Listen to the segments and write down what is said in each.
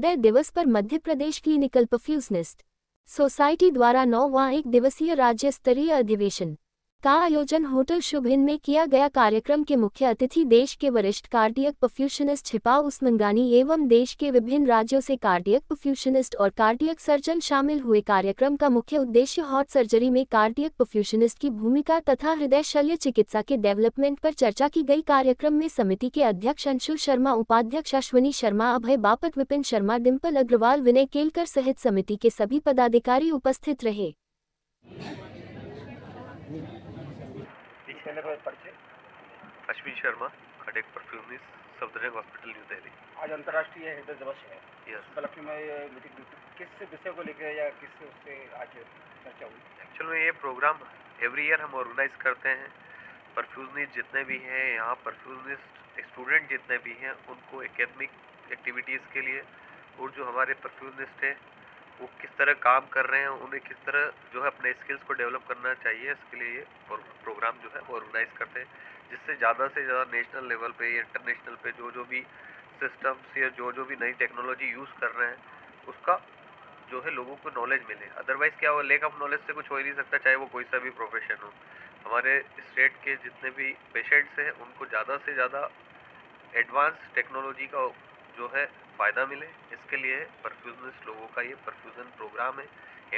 हृदय दिवस पर Madhya Pradesh clinical perfusionist society द्वारा 9वां एक दिवसीय राज्य स्तरीय अधिवेशन का आयोजन होटल शुभ हिंद में किया गया। कार्यक्रम के मुख्य अतिथि देश के वरिष्ठ कार्डियक परफ्यूशनिस्ट छिपाऊ उस्मंगानी एवं देश के विभिन्न राज्यों से कार्डियक परफ्यूशनिस्ट और कार्डियक सर्जन शामिल हुए। कार्यक्रम का मुख्य उद्देश्य हार्ट सर्जरी में कार्डियक परफ्यूशनिस्ट की भूमिका तथा हृदय शल्य चिकित्सा के डेवलपमेंट पर चर्चा की गई। कार्यक्रम में समिति के अध्यक्ष अंशुल शर्मा, उपाध्यक्ष अश्विनी शर्मा, अभय बापट, विपिन शर्मा, डिम्पल अग्रवाल, विनय केलकर सहित समिति के सभी पदाधिकारी उपस्थित रहे। Ashwini Sharma, cardiac perfusionist, Safdarjung hospital, New Delhi. आज अंतर्राष्ट्रीय हृदय दिवस है। यस। उपलक्ष्य में मीटिंग किस विषय को लेकर या किस उससे आज चर्चा हुई? एक्चुअल में ये प्रोग्राम एवरी ईयर हम ऑर्गेनाइज करते हैं। परफ्यूजनिस्ट जितने भी हैं यहाँ, परफ्यूजनिस्ट स्टूडेंट जितने भी हैं, उनको एकेडमिक एक्टिविटीज़ के लिए, और जो हमारे परफ्यूजनिस्ट हैं वो किस तरह काम कर रहे हैं, उन्हें किस तरह जो है अपने स्किल्स को डेवलप करना चाहिए, इसके लिए ये प्रोग्राम जो है वो ऑर्गेनाइज करते हैं, जिससे ज़्यादा से ज़्यादा नेशनल लेवल पे या इंटरनेशनल पे जो भी सिस्टम्स या जो भी नई टेक्नोलॉजी यूज़ कर रहे हैं उसका जो है लोगों को नॉलेज मिले। अदरवाइज़ क्या हो, लैक ऑफ नॉलेज से कुछ हो ही नहीं सकता, चाहे वो कोई सा भी प्रोफेशन हो। हमारे स्टेट के जितने भी पेशेंट्स हैं उनको ज़्यादा से ज़्यादा एडवांस टेक्नोलॉजी का जो है फ़ायदा मिले, इसके लिए परफ्यूजनिस्ट लोगों का ये परफ्यूजन प्रोग्राम है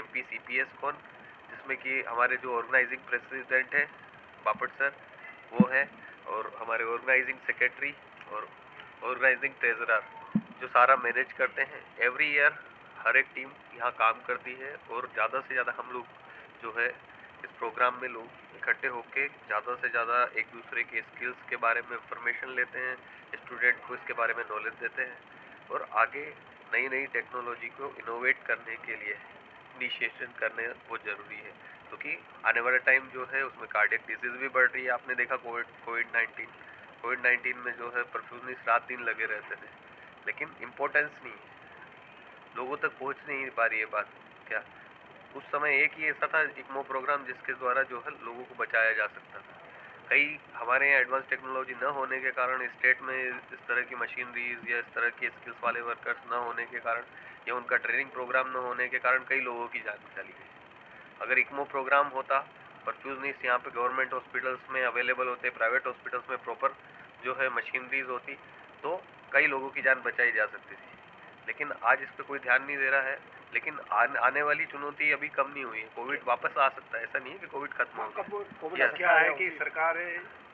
MPCPS कॉन, जिसमें कि हमारे जो ऑर्गेनाइजिंग प्रेसिडेंट हैं बापट सर वो है, और हमारे ऑर्गेनाइजिंग सेक्रेटरी और ऑर्गेनाइजिंग ट्रेजरर जो सारा मैनेज करते हैं। एवरी ईयर हर एक टीम यहाँ काम करती है, और ज़्यादा से ज़्यादा हम लोग जो है इस प्रोग्राम में लोग इकट्ठे होकर ज़्यादा से ज़्यादा एक दूसरे के स्किल्स के बारे में इंफॉर्मेशन लेते हैं, स्टूडेंट को इसके बारे में नॉलेज देते हैं, और आगे नई नई टेक्नोलॉजी को इनोवेट करने के लिए इनिशिएशन करने बहुत ज़रूरी है, क्योंकि आने वाला टाइम जो है उसमें कार्डियक डिजीज़ भी बढ़ रही है। आपने देखा कोविड-19 में जो है परफ्यूजनिस्ट रात दिन लगे रहते थे, लेकिन इम्पोर्टेंस नहीं है, लोगों तक पहुंच नहीं पा रही है बात। क्या उस समय एक ही ऐसा था इक्मो प्रोग्राम जिसके द्वारा जो है लोगों को बचाया जा सकता था। कई हमारे यहाँ एडवांस टेक्नोलॉजी न होने के कारण, स्टेट में इस तरह की मशीनरीज या इस तरह के स्किल्स वाले वर्कर्स न होने के कारण, या उनका ट्रेनिंग प्रोग्राम न होने के कारण कई लोगों की जान चली गई। अगर इक्मो प्रोग्राम होता, परफ्यूजनिस्ट यहाँ पे गवर्नमेंट हॉस्पिटल्स में अवेलेबल होते, प्राइवेट हॉस्पिटल्स में प्रॉपर जो है मशीनरीज होती, तो कई लोगों की जान बचाई जा सकती थी। लेकिन आज इस पर कोई ध्यान नहीं दे रहा है। लेकिन आने वाली चुनौती अभी कम नहीं हुई है, कोविड वापस आ सकता है, ऐसा नहीं है कि कोविड खत्म हो गया। कोविड क्या है कि सरकार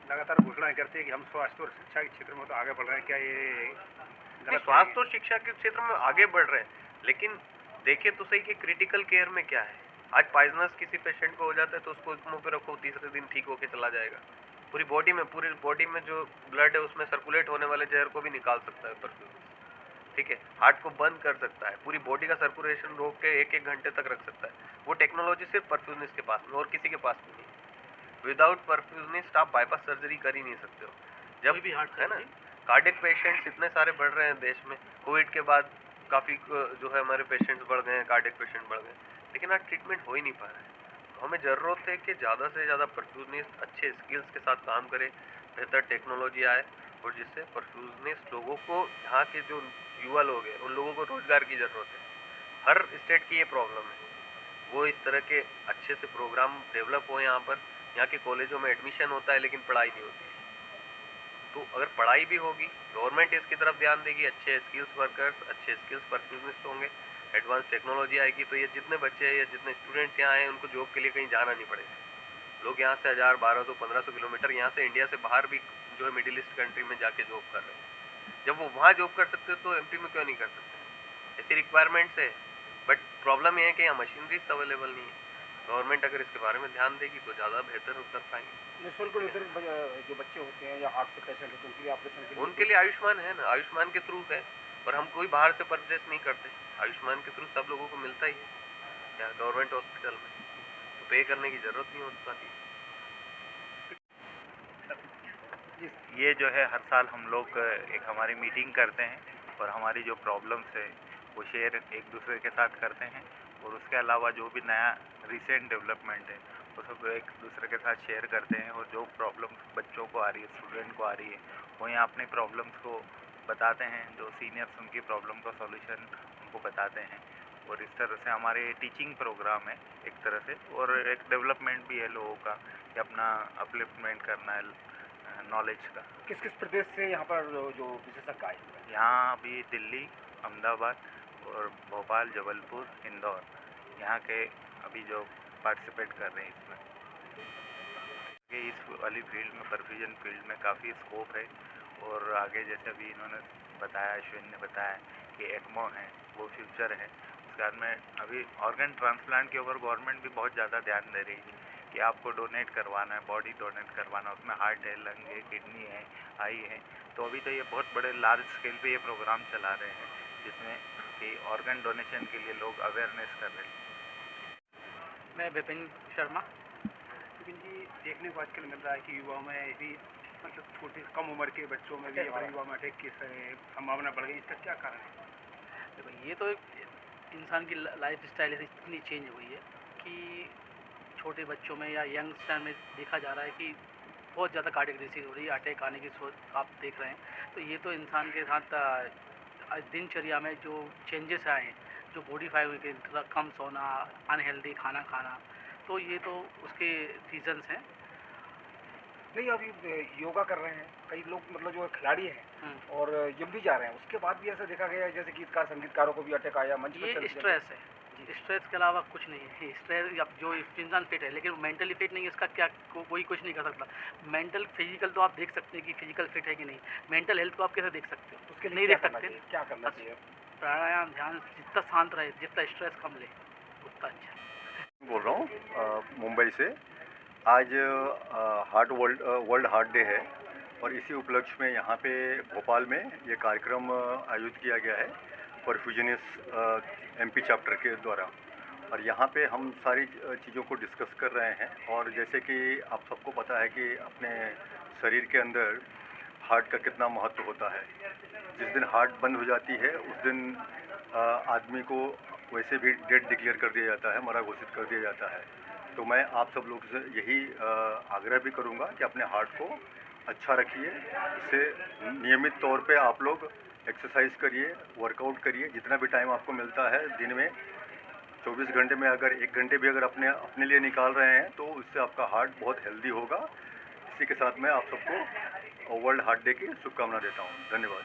लगातार घोषणाएं करती है कि हम स्वास्थ्य और शिक्षा के क्षेत्र में तो आगे बढ़ रहे हैं, क्या ये स्वास्थ्य और शिक्षा के क्षेत्र में आगे बढ़ रहे हैं, लेकिन देखिए तो सही कि क्रिटिकल केयर में क्या है। आज पॉइजनस किसी पेशेंट को हो जाता है तो उसको इक्मो पे रखो, तीसरे दिन ठीक होके चला जाएगा। पूरी बॉडी में जो ब्लड है उसमें सर्कुलेट होने वाले जहर को भी निकाल सकता है परफ्यूम, ठीक है। हार्ट को बंद कर सकता है, पूरी बॉडी का सर्कुलेशन रोक के 1-1 घंटे तक रख सकता है। वो टेक्नोलॉजी सिर्फ परफ्यूजनिस्ट के पास में और किसी के पास में नहीं। विदाउट परफ्यूजनिस्ट आप बाईपास सर्जरी कर ही नहीं सकते हो। जब भी हार्ट है ना, कार्डियक पेशेंट्स इतने सारे बढ़ रहे हैं देश में, कोविड के बाद काफ़ी जो है हमारे पेशेंट्स बढ़ गए हैं, कार्डियक पेशेंट बढ़ गए, लेकिन आज ट्रीटमेंट हो ही नहीं पा रहा है। तो हमें ज़रूरत है कि ज़्यादा से ज़्यादा परफ्यूजनिस्ट अच्छे स्किल्स के साथ काम करे, बेहतर टेक्नोलॉजी आए, और जिससे परफ्यूजनिस्ट लोगों को, यहाँ के जो युवा लोग हैं उन लोगों को रोजगार की ज़रूरत है। हर स्टेट की ये प्रॉब्लम है, वो इस तरह के अच्छे से प्रोग्राम डेवलप हो यहाँ पर। यहाँ के कॉलेजों में एडमिशन होता है लेकिन पढ़ाई नहीं होती है, तो अगर पढ़ाई भी होगी, गवर्नमेंट इसकी तरफ ध्यान देगी, अच्छे स्किल्स वर्कर्स, अच्छे स्किल्स परफ्यूजनिस्ट होंगे, एडवांस टेक्नोलॉजी आएगी, तो ये जितने बच्चे हैं या जितने स्टूडेंट्स यहाँ आए उनको जॉब के लिए कहीं जाना नहीं पड़ेगा। लोग यहाँ से 1000, 1200, 1500 किलोमीटर यहाँ से इंडिया से बाहर भी जो है मिडिल ईस्ट कंट्री में जाके जॉब कर रहे हैं। जब वो वहाँ जॉब कर सकते तो MP में क्यों नहीं कर सकते? ऐसी रिक्वायरमेंट्स है, बट प्रॉब्लम ये है कि यहाँ मशीनरीज अवेलेबल नहीं है। गवर्नमेंट अगर इसके बारे में ध्यान देगी तो ज़्यादा बेहतर कर पाएंगे। निःशुल्क जो बच्चे होते हैं या हार्ट से पेशेंट होते हैं उनके लिए ऑपरेशन के लिए, उनके लिए आयुष्मान है ना, आयुष्मान के थ्रू है, और हम कोई बाहर से परचेस नहीं करते, आयुष्मान के थ्रू सब लोगों को मिलता ही है यहाँ गवर्नमेंट हॉस्पिटल में, तो पे करने की ज़रूरत नहीं होती। ये जो है हर साल हम लोग एक हमारी मीटिंग करते हैं, और हमारी जो प्रॉब्लम्स है वो शेयर एक दूसरे के साथ करते हैं, और उसके अलावा जो भी नया रिसेंट डेवलपमेंट है वो सब एक दूसरे के साथ शेयर करते हैं। और जो प्रॉब्लम्स बच्चों को आ रही है, स्टूडेंट को आ रही है, वो यहाँ अपनी प्रॉब्लम्स को बताते हैं, जो सीनियर्स उनकी प्रॉब्लम का सॉल्यूशन उनको बताते हैं। और इस तरह से हमारे टीचिंग प्रोग्राम है एक तरह से, और एक डेवलपमेंट भी है लोगों का कि अपना अपलिफ्टमेंट करना है नॉलेज का। किस किस प्रदेश से यहाँ पर जो विशेषज्ञ आए हुए हैं? यहाँ अभी दिल्ली, अहमदाबाद और भोपाल, जबलपुर, इंदौर यहाँ के अभी जो पार्टिसिपेट कर रहे हैं इसमें। कि इस वाली फील्ड में, परफ्यूजन फील्ड में काफ़ी स्कोप है। और आगे जैसे अभी इन्होंने बताया, अश्विन ने बताया कि एक्मो है वो फ्यूचर है। उसके बाद में अभी ऑर्गन ट्रांसप्लांट के ऊपर गवर्नमेंट भी बहुत ज़्यादा ध्यान दे रही है कि आपको डोनेट करवाना है, बॉडी डोनेट करवाना, उसमें हार्ट है, लंग है, किडनी है, आई है। तो अभी तो ये बहुत बड़े लार्ज स्केल पे ये प्रोग्राम चला रहे हैं जिसमें कि ऑर्गन डोनेशन के लिए लोग अवेयरनेस कर रहे हैं। मैं विपिन शर्मा। लेकिन जी देखने को आजकल मिल रहा है कि युवाओं में भी मतलब छोटी कम उम्र के बच्चों में भी युवा में अटैक की संभावना बढ़ गई, इसका क्या कारण है? देखो, ये तो इंसान की लाइफ स्टाइल इतनी चेंज हुई है कि छोटे बच्चों में या यंगस्टर में देखा जा रहा है कि बहुत ज़्यादा कार्डियक डिसीज हो रही है, अटैक आने की सोच आप देख रहे हैं। तो ये तो इंसान के साथ दिनचर्या में जो चेंजेस आए हैं, जो मॉडिफाई हुए कि कम सोना, अनहेल्दी खाना खाना, तो ये तो उसके रीजंस हैं। नहीं, अभी योगा कर रहे हैं कई लोग, मतलब जो खिलाड़ी हैं और जिम भी जा रहे हैं, उसके बाद भी ऐसा देखा गया है जैसे गीतकार संगीतकारों को भी अटैक आया मंच पर। ये स्ट्रेस है, स्ट्रेस के अलावा कुछ नहीं है। स्ट्रेस, अब जो इंसान फिट है लेकिन मेंटली फिट नहीं है, इसका क्या कोई कुछ नहीं कर सकता। मेंटल फिजिकल तो आप देख सकते हैं कि फिजिकल फिट है कि नहीं, मेंटल हेल्थ को आप कैसे देख सकते हो? उसके नहीं देख सकते। क्या करना चाहिए? प्राणायाम, ध्यान, जितना शांत रहे, जितना स्ट्रेस कम ले, उतना अच्छा। बोल रहा हूँ मुंबई से। आज वर्ल्ड हार्ट डे है और इसी उपलक्ष्य में यहाँ पे भोपाल में ये कार्यक्रम आयोजित किया गया है परफ्यूजनिस्ट एमपी चैप्टर के द्वारा। और यहाँ पे हम सारी चीज़ों को डिस्कस कर रहे हैं। और जैसे कि आप सबको पता है कि अपने शरीर के अंदर हार्ट का कितना महत्व होता है। जिस दिन हार्ट बंद हो जाती है उस दिन आदमी को वैसे भी डेट डिक्लेयर कर दिया जाता है, मरा घोषित कर दिया जाता है। तो मैं आप सब लोग से यही आग्रह भी करूंगा कि अपने हार्ट को अच्छा रखिए। इससे नियमित तौर पे आप लोग एक्सरसाइज करिए, वर्कआउट करिए। जितना भी टाइम आपको मिलता है दिन में 24 घंटे में अगर 1 घंटे भी अगर अपने लिए निकाल रहे हैं तो उससे आपका हार्ट बहुत हेल्दी होगा। इसी के साथ मैं आप सबको वर्ल्ड हार्ट डे की शुभकामना देता हूँ। धन्यवाद।